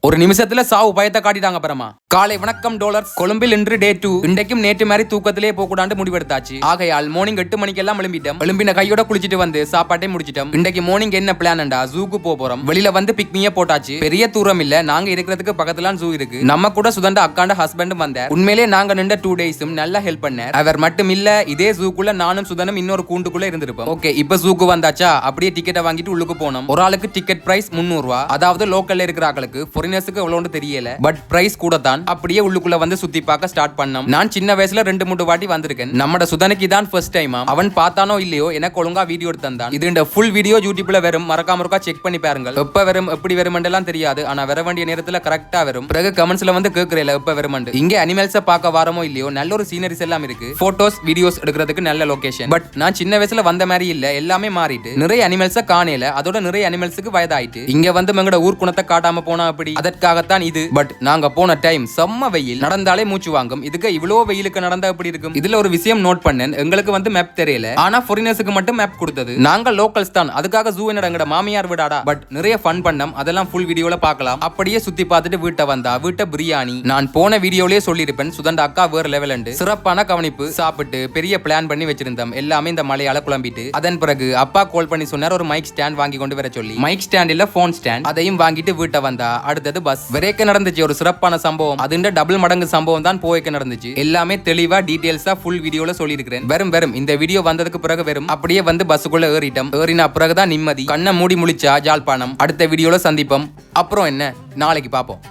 ஒரு நிமிஷத்துல சாவு பயத்தை காட்டிட்டாங்க பரமா. காலை வணக்கம் டாலர்ஸ். கொழும்பில் இன்று டே 2. இன்றைக்கும் நேற்று மாதிரி தூக்கத்திலே போகக்கூடாது முடிவெடுத்தாச்சு. ஆகையால் மார்னிங் 8 மணிக்கெல்லாம் எழும்பிட்டோம். எழும்பின கையோட குளிச்சிட்டு வந்து சாப்பாட்டை முடிச்சிட்டோம். இன்றைக்கு மார்னிங் என்ன பிளான்டா, ஜூக்கு போறோம். வெளியில வந்து பிக்னியே போட்டாச்சு. பெரிய தூரம் இல்ல, நாங்க இருக்கிறதுக்கு பக்கத்துல ஜூ இருக்கு. நம்ம கூட சுதண்ட அக்காண்ட ஹஸ்பண்டும் வந்தார். உண்மையிலேயே நாங்க நின்ற 2 டேஸும் நல்லா ஹெல்ப் பண்ணார். அவர் மட்டும் இல்ல, இதே ஜூக்குள்ள நானும் சுதனும் இன்னொரு கூண்டுக்குள்ள இருந்திருப்போம். ஓகே, இப்ப ஜூக்கு வந்தாச்சா, அப்படியே டிக்கெட்டை வாங்கிட்டு உள்ளுக்கு போனோம். ஒரு ஆளுக்கு டிக்கெட் பிரைஸ் 300 ரூபாய். அதாவது லோக்கல்ல இருக்கிற ஆளுக்கு, ஃபாரினர்ஸ்க்கு எவ்வளவுன்னு தெரியல, பட் பிரைஸ் கூட தான். அப்படியே உள்ளுக்குள்ள வந்து சுத்தி பார்க்க ஸ்டார்ட் பண்ணோம். நான் சின்ன வயசுல 2-3 வாட்டி வந்திருக்கேன். நம்மட சுதனுக்கு தான் ஃபர்ஸ்ட் டைம். அவன் பார்த்தானோ இல்லையோ எனக்கு ஒழுங்கா வீடியோ எடுத்து தந்தான். இது இந்த ஃபுல் வீடியோ யூடியூப்ல வரும், மறக்காம இருக்கா செக் பண்ணி பாருங்க. எப்ப வரும் எப்படி வருமெண்டெல்லாம் தெரியாது, ஆனா வர வேண்டிய நேரத்துல கரெக்டா வரும். பிறகு கமெண்ட்ஸ்ல வந்து கேக்குறேன் எப்ப வருமெண்டு. இங்க அனிமல்ஸை பார்க்க வாரமோ இல்லையோ நல்ல ஒரு சீனரிஸ் எல்லாம் இருக்கு. போட்டோஸ் வீடியோஸ் எடுக்கிறதுக்கு நல்ல லொகேஷன். பட் நான் சின்ன வயசுல வந்த மாதிரி இல்ல, எல்லாமே மாறிட்டு நிறைய அனிமல்ஸை காணல. அதோட நிறைய அனிமல்ஸுக்கு வயதாயிட்டு இங்க வந்து எங்கட ஊர் குணத்தை காட்டாம போனா அப்படி. அதற்காகத்தான் இது. பட் நாங்க போன டைம் செம்ம வெயில், நடந்தாலே மூச்சு வாங்கும். இதுக்கு இவ்வளவு வெயிலுக்கு நடந்தா எப்படி இருக்கும்? இதுல ஒரு விஷயம் நோட் பண்ணேன், எங்களுக்கு வந்து மேப் தெரியல, ஆனா ஃபாரினர்ஸ்க்கு மட்டும் மேப் கொடுத்தது. நாங்க லோக்கல்ஸ் தான், அதுக்காக ஜூ என்னடா எங்கட மாமியார் வீடாடா. பட் நிறைய ஃபன் பண்ணோம், அதெல்லாம் ஃபுல் வீடியோல பார்க்கலாம். அப்படியே சுத்தி பார்த்துட்டு வீட்டை வந்தா வீட்டை பிரியாணி. நான் போன வீடியோலயே சொல்லியிருப்பேன், சுதண்ட அக்கா வேற லெவல் உண்டு. சிறப்பான கவனிப்பு. சாப்பிட்டு பெரிய பிளான் பண்ணி வச்சிருந்தோம். எல்லாமே இந்த மலையால குழம்பிட்டு அதன் பிறகு அப்பா கால் பண்ணி சொன்னார் ஒரு மைக் ஸ்டாண்ட் வாங்கி கொண்டு வர சொல்லி. மைக் ஸ்டாண்ட் இல்ல போன் ஸ்டாண்ட், அதையும் வாங்கிட்டு வீட்டை வந்தா அடுத்தது பஸ். விரைக்க நடந்துச்சு ஒரு சிறப்பான சம்பவம். அதுண்ட டபுள் மடங்கு சம்பவம் தான் போய்க்க நடந்துச்சு. எல்லாமே தெளிவா டீடைல்ஸா ஃபுல் வீடியோல சொல்லியிருக்கிறேன். வெறும் இந்த வீடியோ வந்ததுக்கு பிறகு வெறும் அப்படியே வந்து பஸ்ஸுக்குள்ள ஏறிட்டோம். ஏறின பிறகுதான் நிம்மதி. கண்ணை மூடி முழிச்சா ஜாழ்ப்பாணம். அடுத்த வீடியோல சந்திப்போம். அப்புறம் என்ன, நாளைக்கு பார்ப்போம்.